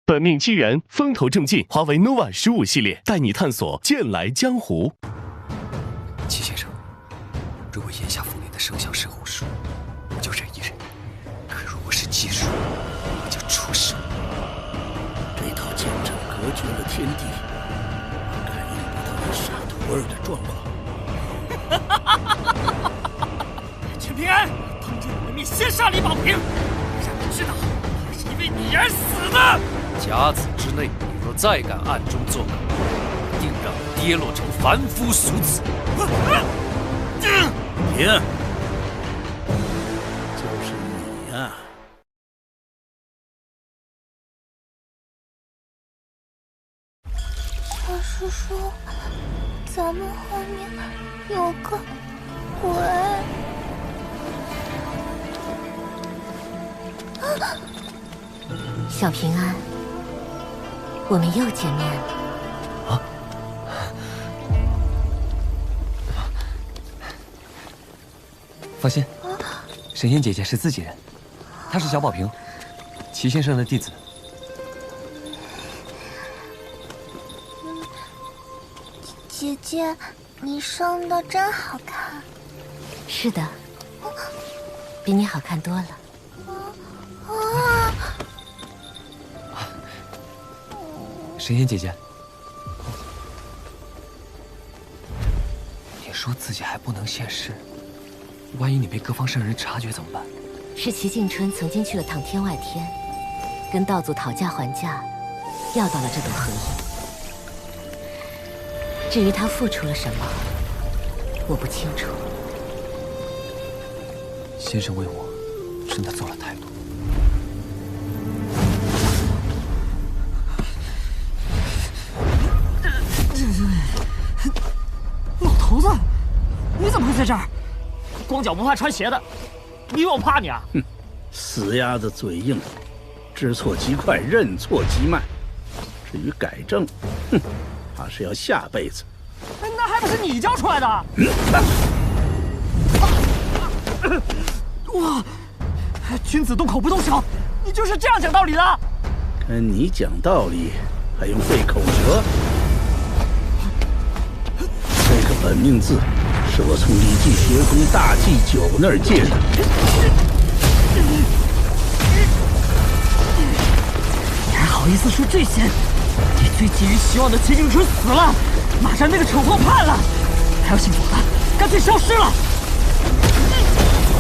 本命机缘风头正劲，华为 nova 15系列带你探索剑来江湖。齐先生，如果眼下府内的圣象是偶数，我就忍一忍；可如果是奇数，我就出手。这套剑阵隔绝了天地，感应不到你傻徒儿的状况。全平安，当着你的面先杀李宝平，让你知道他是因为你而死的。甲子之内，你若再敢暗中作梗，定让你跌落成凡夫俗子。停！就是你呀！小叔叔，咱们后面有个鬼。小平安，我们又见面了。啊！放心，神仙姐姐是自己人，她是小宝平，齐先生的弟子。姐姐，你生的真好看。是的，比你好看多了。神仙姐姐，你说自己还不能现世，万一你被各方圣人察觉怎么办？是齐静春曾经去了趟天外天，跟道祖讨价还价，要到了这朵荷叶。至于他付出了什么，我不清楚。先生为我真的做了太多。老头子，你怎么会在这儿？光脚不怕穿鞋的，你以为我怕你啊？哼，死鸭子嘴硬，知错即快，认错即慢。至于改正，哼，怕是要下辈子。那还不是你教出来的？哇！君子动口不动手，你就是这样讲道理的？跟你讲道理，还用费口舌？这个本命字是我从李记学宫大祭酒那儿借的。你还好意思说这些？你最寄予希望的齐景春死了，马上那个丑货判了，还要信佛的，干脆消失了。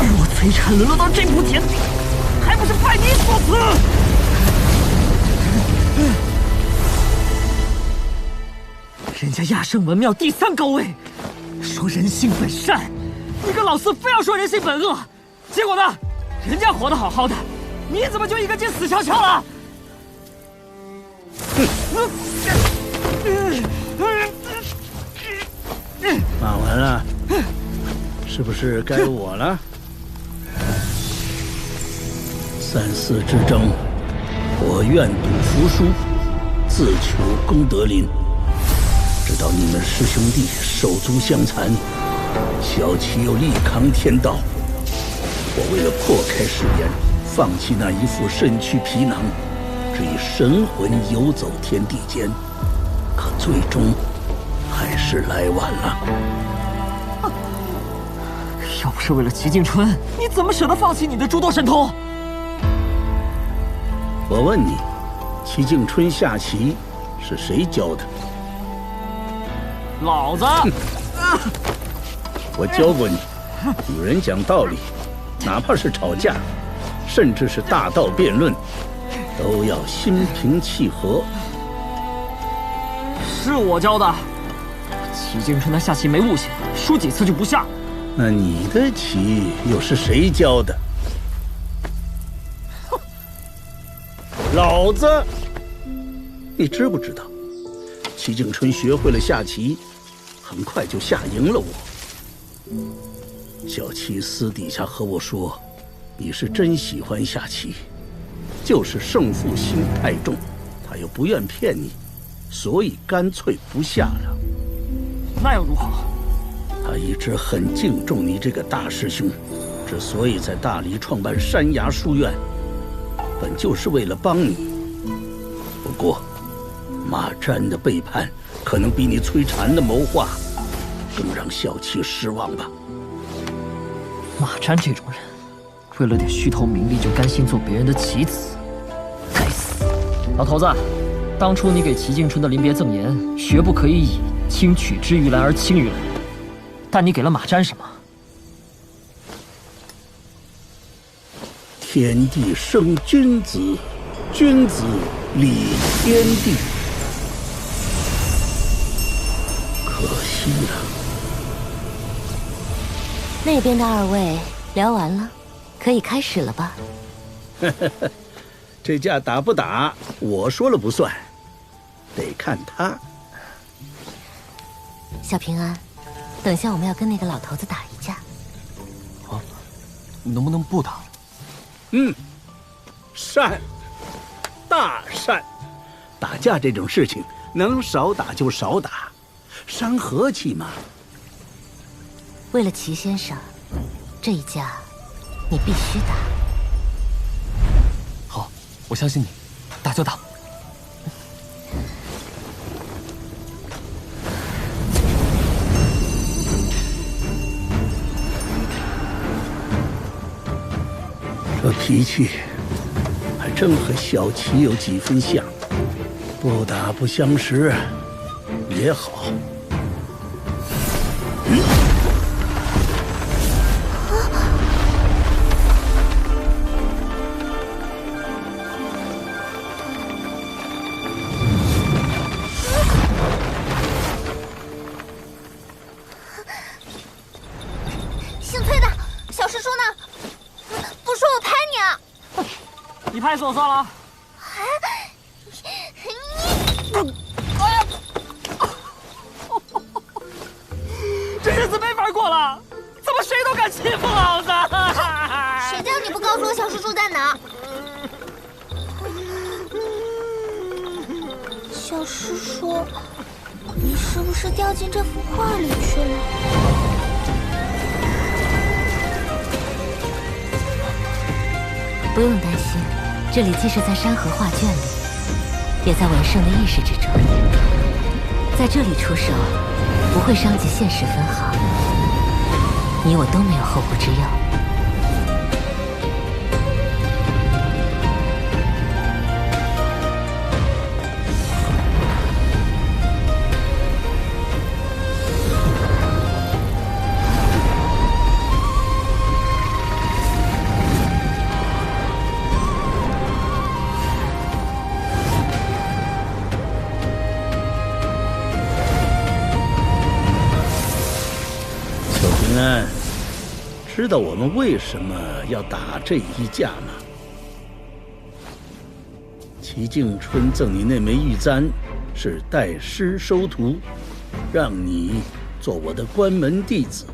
而我崔产沦落到这步田地，还不是拜你所赐？人家亚圣文庙第3高位，说人性本善，你个老四非要说人性本恶，结果呢？人家活得好好的，你怎么就一个劲死翘翘了？骂完了，是不是该我了？3、4之争，我愿赌服输，自求功德林。直到你们师兄弟手足相残，小七又力扛天道，我为了破开誓言，放弃那一副身躯皮囊，只以神魂游走天地间，可最终还是来晚了。要不是为了齐静春，你怎么舍得放弃你的诸多神通？我问你，齐静春下棋是谁教的？老子！我教过你，与人讲道理，哪怕是吵架，甚至是大道辩论，都要心平气和。是我教的。齐静春他下棋没悟性，输几次就不下。那你的棋又是谁教的？老子！你知不知道，齐静春学会了下棋，很快就下赢了我。小七私底下和我说，你是真喜欢下棋，就是胜负心太重，他又不愿骗你，所以干脆不下了。那又如何？他一直很敬重你这个大师兄，之所以在大理创办山崖书院，本就是为了帮你。过，马占的背叛可能比你摧残的谋划更让小七失望吧。马占这种人，为了点虚头名利就甘心做别人的棋子，该死！老头子，当初你给齐静春的临别赠言，绝不可以以轻取之于蓝而轻于蓝，但你给了马占什么？天地生君子，君子理天地。可惜了。那边的二位聊完了，可以开始了吧？这架打不打，我说了不算，得看他。小平安，等下我们要跟那个老头子打一架。啊，能不能不打？善，大善。打架这种事情，能少打就少打，伤和气嘛。为了齐先生，这一架你必须打。好，我相信你，打就打。这脾气还真和小齐有几分像，不打不相识也好。姓崔的，小师叔呢？不说我拍你啊！你拍死我算了。这日子没法过了，怎么谁都敢欺负老子？谁叫你不告诉我小师叔在哪？小师叔，你是不是掉进这幅画里去了？不用担心，这里既是在山河画卷里，也在文圣的意识之中。在这里出手，不会伤及现实分毫，你我都没有后顾之忧。知道我们为什么要打这一架吗？齐静春赠你那枚玉簪，是代师收徒，让你做我的关门弟子。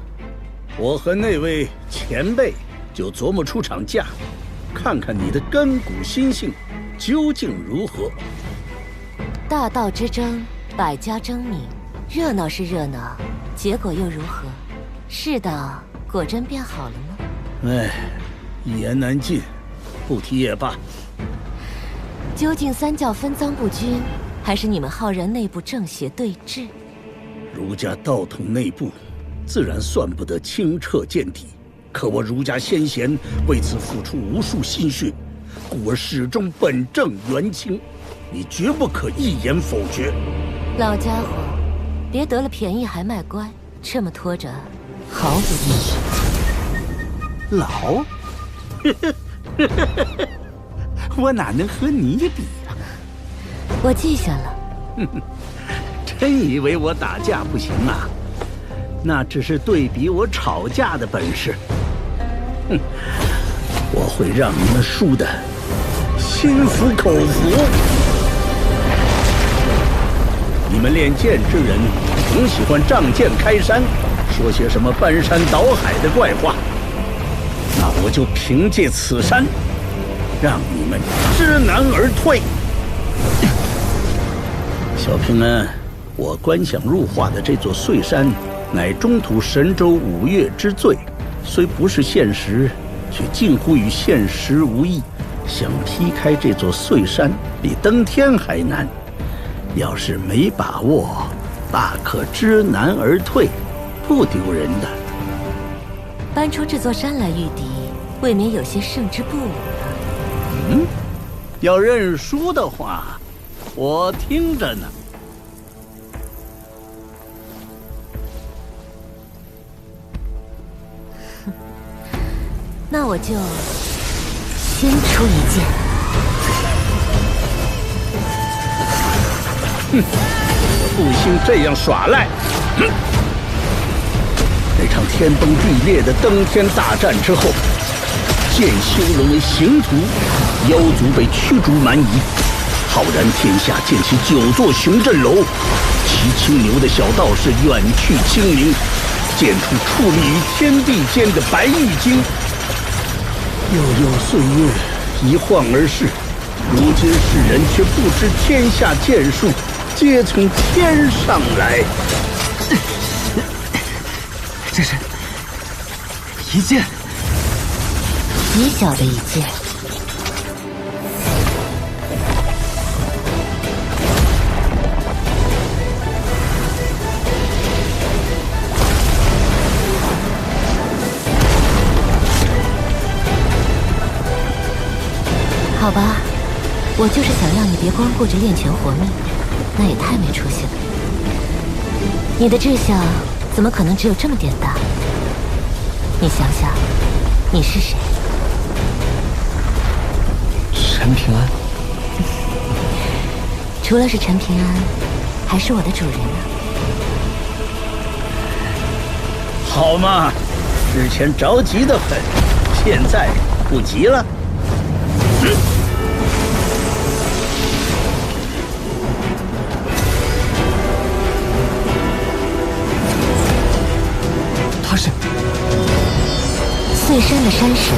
我和那位前辈就琢磨出场架，看看你的根骨心性究竟如何。大道之争，百家争鸣，热闹是热闹，结果又如何？世道果真变好了吗？哎，一言难尽，不提也罢。究竟三教分赃不均，还是你们浩然内部正邪对峙？儒家道统内部，自然算不得清澈见底。可我儒家先贤为此付出无数心血，故而始终本正言清，你绝不可一言否决。老家伙，别得了便宜还卖乖，这么拖着毫无意义。老，我哪能和你比啊？我记下了。真以为我打架不行啊？那只是对比我吵架的本事。哼，我会让你们输得心服口服。你们练剑之人总喜欢仗剑开山，说些什么搬山倒海的怪话。那我就凭借此山，让你们知难而退。小平安，我观想入画的这座碎山，乃中土神州五岳之最，虽不是现实，却近乎与现实无异。想劈开这座碎山，比登天还难。要是没把握，大可知难而退，不丢人的。搬出这座山来御敌，未免有些胜之不武了。要认输的话，我听着呢。那我就先出一剑。不兴这样耍赖。那场天崩地裂的登天大战之后，剑修沦为刑徒，妖族被驱逐蛮夷，浩然天下建起9座雄镇楼，齐青牛的小道士远去清明，剑出矗立于天地间的白玉京。悠悠岁月一晃而逝，如今世人却不知天下剑术皆从天上来。这是一剑，极小的一剑。好吧，我就是想让你别光顾着练拳活命，那也太没出息了。你的志向怎么可能只有这么点大？你想想，你是谁？陈平安。除了是陈平安，还是我的主人呢。好嘛，之前着急得很，现在不急了。他是碎山的山神。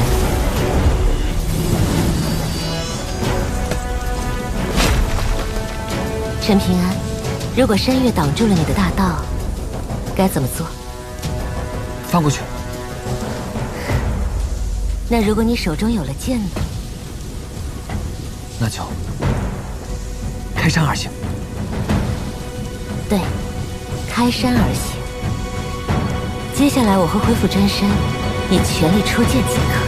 陈平安，如果山岳挡住了你的大道，该怎么做？翻过去。那如果你手中有了剑呢？那就开山而行。对，开山而行。接下来我会恢复真身，你全力出剑即可。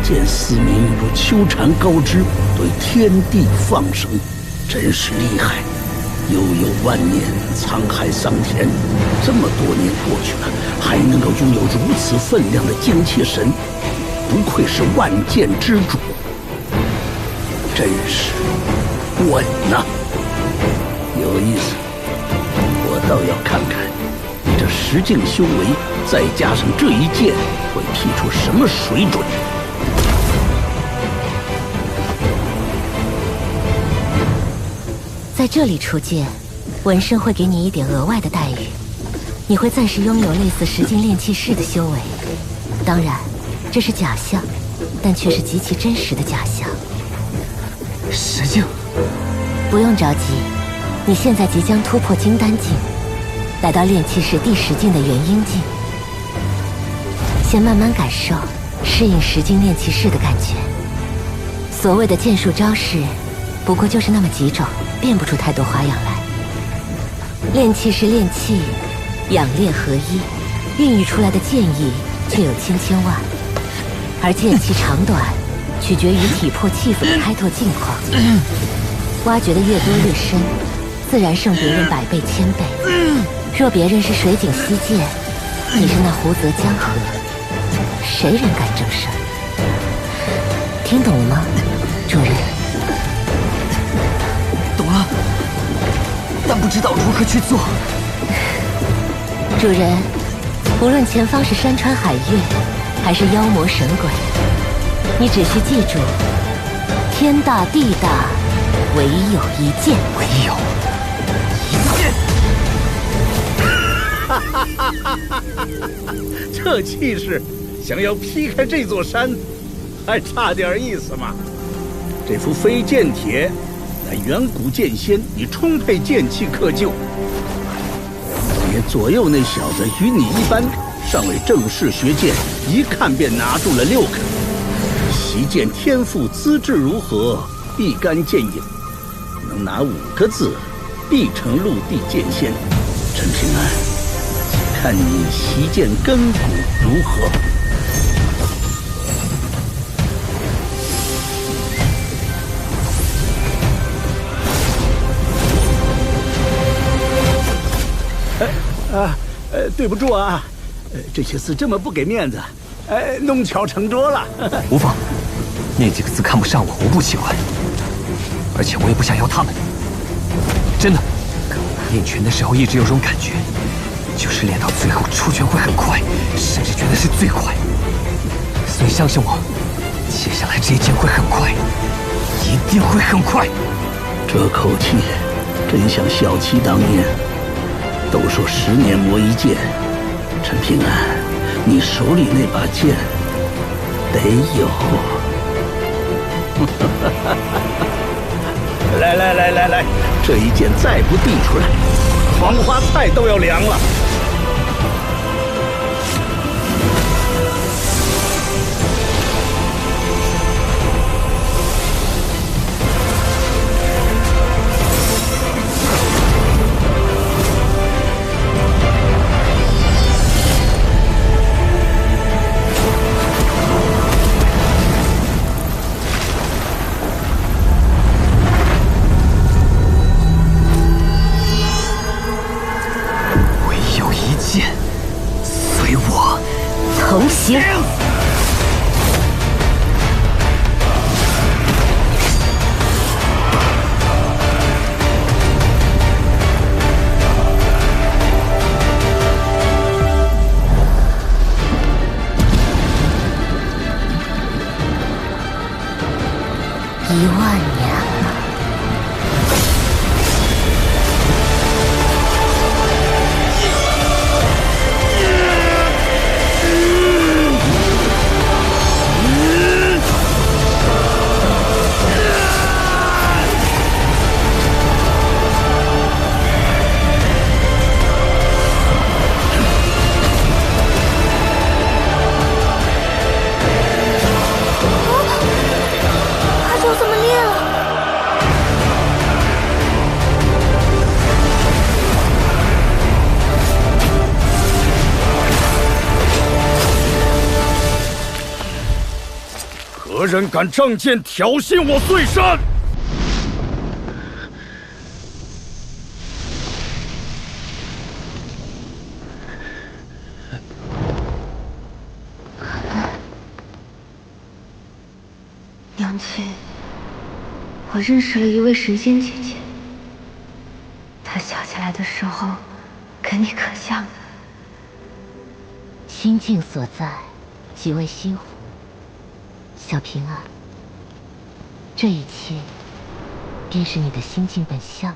见嘶鸣如秋蝉高枝，对天地放声，真是厉害！悠悠万年，沧海桑田，这么多年过去了，还能够拥有如此分量的精气神，不愧是万剑之主，真是稳呐！有意思，我倒要看看你这10境修为，再加上这一剑，会劈出什么水准。在这里出剑，文生会给你一点额外的待遇，你会暂时拥有类似10境炼气士的修为。当然，这是假象，但却是极其真实的假象。10境，不用着急，你现在即将突破金丹境，来到炼气士第10境的元婴境，先慢慢感受、适应10境炼气士的感觉。所谓的剑术招式，不过就是那么几种。变不出太多花样来。炼气是炼气，养炼合一，孕育出来的剑意却有千千万，而剑气长短取决于体魄气腑的开拓境况。挖掘的越多越深，自然胜别人100倍1000倍。若别人是水井溪涧，你是那湖泽江河，谁人敢争胜？听懂了吗，主人？懂了，那不知道如何去做。主人，无论前方是山川海域，还是妖魔神鬼，你只需记住：天大地大，唯有一剑。唯有一剑。这气势，想要劈开这座山，还差点意思嘛！这副飞剑帖，乃远古剑仙以充沛剑气刻就。也左右那小子与你一般，尚未正式学剑，一看便拿住了6个。习剑天赋资质如何，必干剑影，能拿5个字，必成陆地剑仙。陈平安，且看你习剑根骨如何。对不住啊，这些字这么不给面子，弄巧成拙了。无妨，那几个字看不上我不奇怪，而且我也不想要他们。真的，练拳的时候一直有种感觉，就是练到最后出拳会很快，甚至觉得是最快。所以相信我，接下来这一剑会很快，一定会很快。这口气真像小七当年。都说10年磨一剑，陈平安，你手里那把剑得有。来，这一剑再不递出来，黄花菜都要凉了。同行。10000年了。何人敢仗剑挑衅我碎山？娘亲，我认识了一位神仙姐姐，她笑起来的时候，跟你可像了。心境所在，即为心湖。小平安，这一切便是你的心境本相。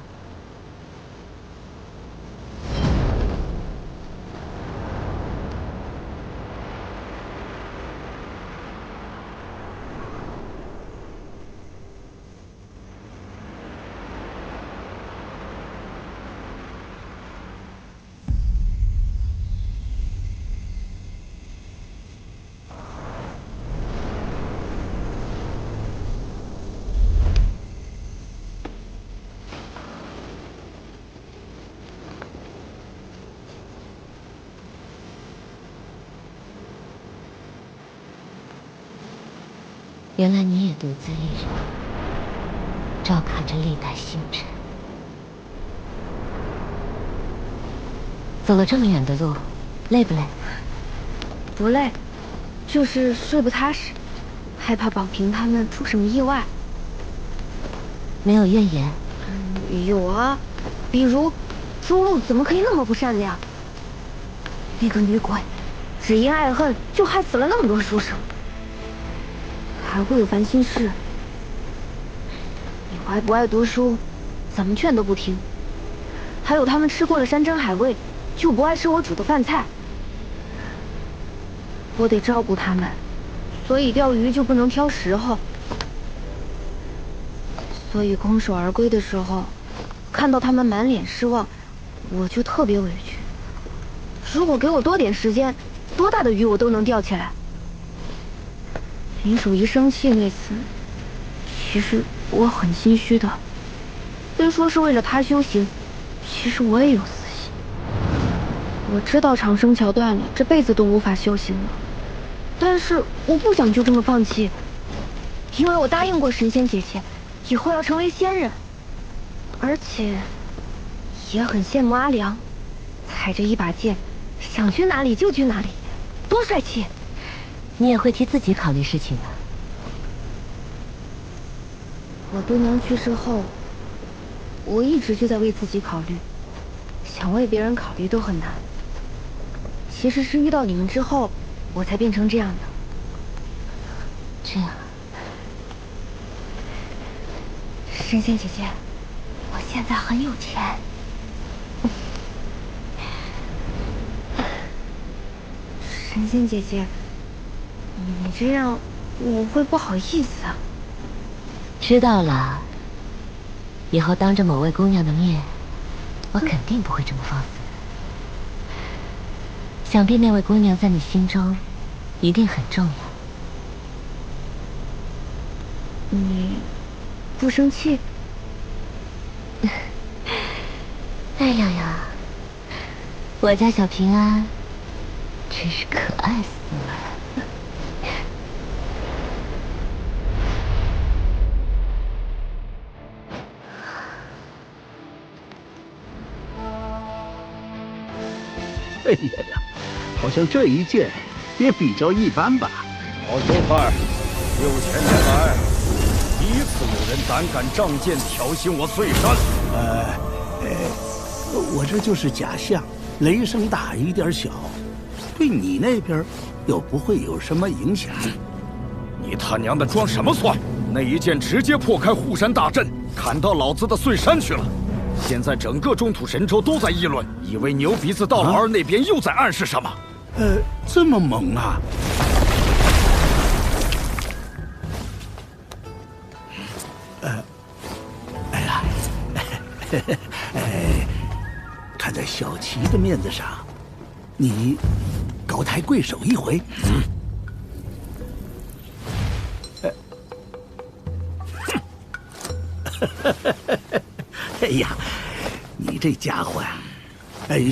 原来你也独自一人，照看着历代星辰。走了这么远的路，累不累？不累，就是睡不踏实，害怕宝平他们出什么意外。没有怨言？有啊，比如，朱露怎么可以那么不善良？那个女鬼，只因爱恨就害死了那么多书生。还会有烦心事，你爱不爱读书，怎么劝都不听。还有他们吃过了山珍海味，就不爱吃我煮的饭菜。我得照顾他们，所以钓鱼就不能挑时候。所以空手而归的时候，看到他们满脸失望，我就特别委屈。如果给我多点时间，多大的鱼我都能钓起来。林守一生气那次，其实我很心虚的。虽说是为了他修行，其实我也有私心。我知道长生桥断了，这辈子都无法修行了，但是我不想就这么放弃，因为我答应过神仙姐姐，以后要成为仙人，而且也很羡慕阿良，踩着一把剑，想去哪里就去哪里，多帅气！你也会替自己考虑事情的。我爹娘去世后，我一直就在为自己考虑，想为别人考虑都很难。其实是遇到你们之后，我才变成这样的。这样，神仙姐姐，我现在很有钱。神仙姐姐，你这样我会不好意思啊。知道了，以后当着某位姑娘的面，我肯定不会这么放肆的。想必那位姑娘在你心中一定很重要。你不生气？哎呀呀，我家小平安真是可爱死了。哎呀呀，好像这一剑也比较一般吧。老兄台，6000年来，第一次有人胆敢仗剑挑衅我碎山。我这就是假象，雷声大雨点小，对你那边又不会有什么影响。你他娘的装什么蒜？那一剑直接破开护山大阵，砍到老子的碎山去了。现在整个中土神州都在议论，以为牛鼻子到老二那边又在暗示什么。这么猛啊！哎呀，看在小琪的面子上，你高抬贵手一回。哎呀，你这家伙呀，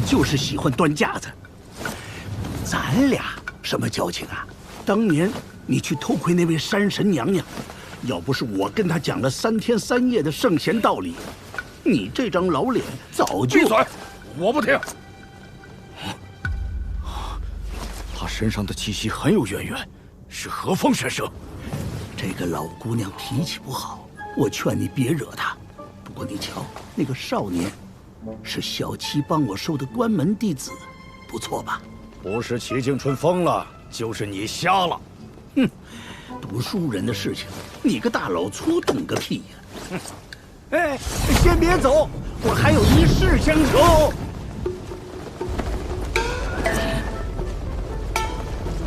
就是喜欢端架子。咱俩什么交情啊？当年你去偷窥那位山神娘娘，要不是我跟她讲了3天3夜的圣贤道理，你这张老脸早就……闭嘴！我不听。她身上的气息很有渊源，是何方神圣？这个老姑娘脾气不好，我劝你别惹她。不过你瞧，那个少年，是小七帮我收的关门弟子，不错吧？不是齐静春疯了，就是你瞎了。哼，读书人的事情，你个大老粗懂个屁呀！哎，先别走，我还有一事相求。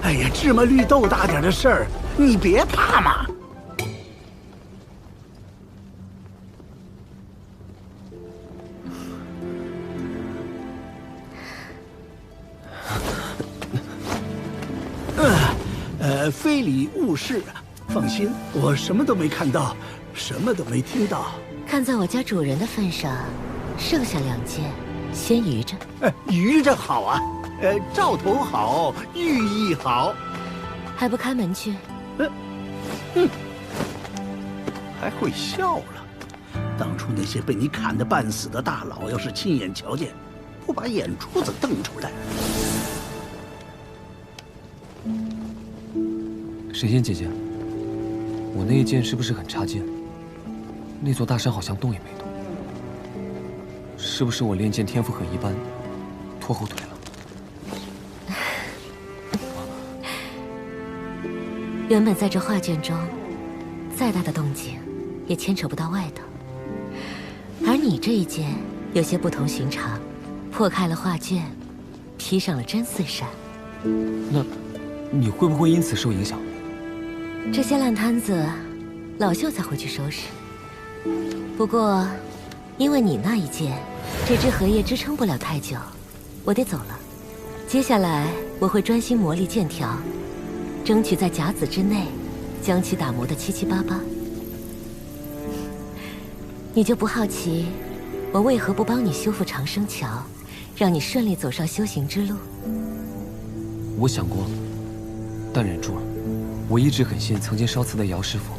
哎呀，芝麻绿豆大点的事儿，你别怕嘛。非礼勿视啊！放心，我什么都没看到，什么都没听到。看在我家主人的份上，剩下2件先余着。余着好啊，兆头好，寓意好。还不开门去？还会笑了。当初那些被你砍得半死的大佬，要是亲眼瞧见，不把眼珠子瞪出来。神仙姐姐，我那一剑是不是很差劲？那座大山好像动也没动。是不是我练剑天赋很一般，拖后腿了？原本在这画卷中，再大的动静也牵扯不到外头。而你这一剑有些不同寻常，破开了画卷，披上了真碎闪。那你会不会因此受影响？这些烂摊子，老秀才会去收拾。不过，因为你那一剑，这只荷叶支撑不了太久，我得走了。接下来我会专心磨砺剑条，争取在甲子之内，将其打磨得七七八八。你就不好奇，我为何不帮你修复长生桥，让你顺利走上修行之路？我想过，但忍住了。我一直很信曾经烧瓷的姚师傅，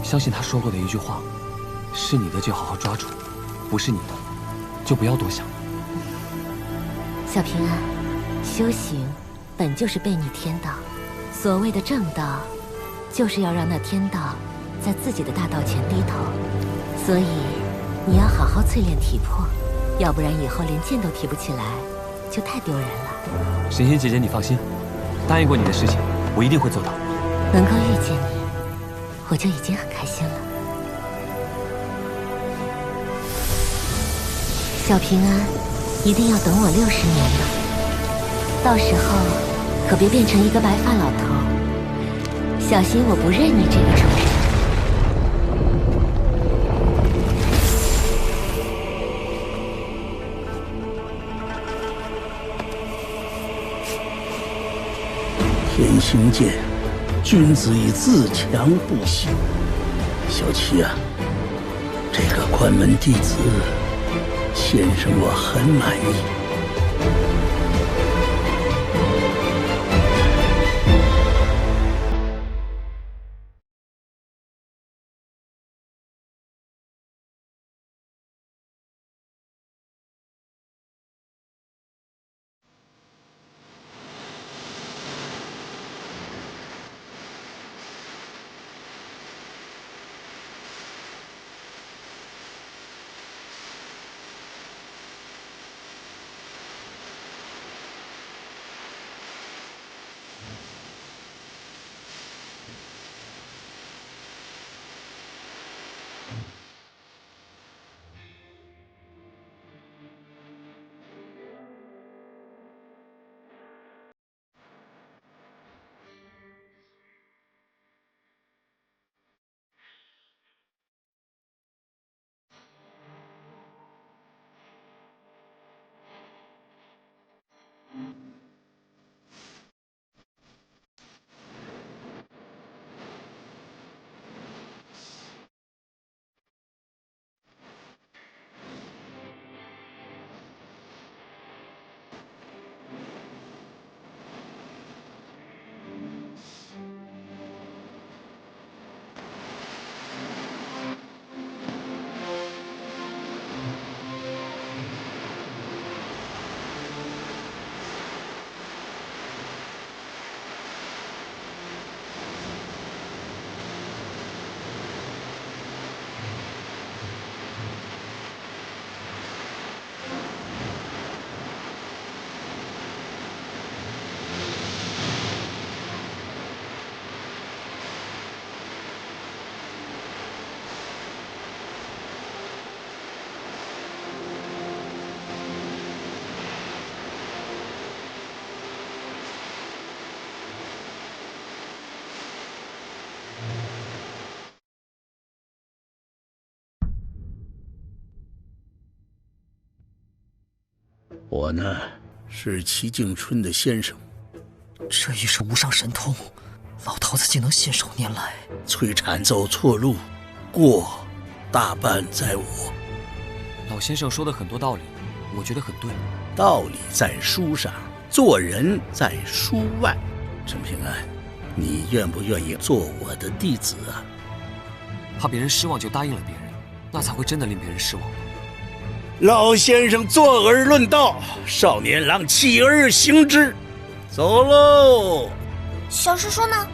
相信他说过的一句话：是你的就好好抓住，不是你的就不要多想。小平安，修行本就是背逆天道，所谓的正道，就是要让那天道在自己的大道前低头。所以你要好好淬炼体魄，要不然以后连剑都提不起来，就太丢人了。神仙姐姐，你放心，答应过你的事情，我一定会做到。能够遇见你，我就已经很开心了。小平安，一定要等我60年了，到时候可别变成一个白发老头，小心我不认你这个畜生。天行健，君子以自强不息。小七啊，这个关门弟子，先生我很满意。我呢，是齐敬春的先生。这亦是无上神通，老头子竟能信手拈来。崔产走错路，过大半在我。老先生说的很多道理，我觉得很对。道理在书上，做人在书外。陈平安，你愿不愿意做我的弟子啊？怕别人失望就答应了别人，那才会真的令别人失望。老先生坐而论道，少年郎起而行之。走喽。小师叔呢？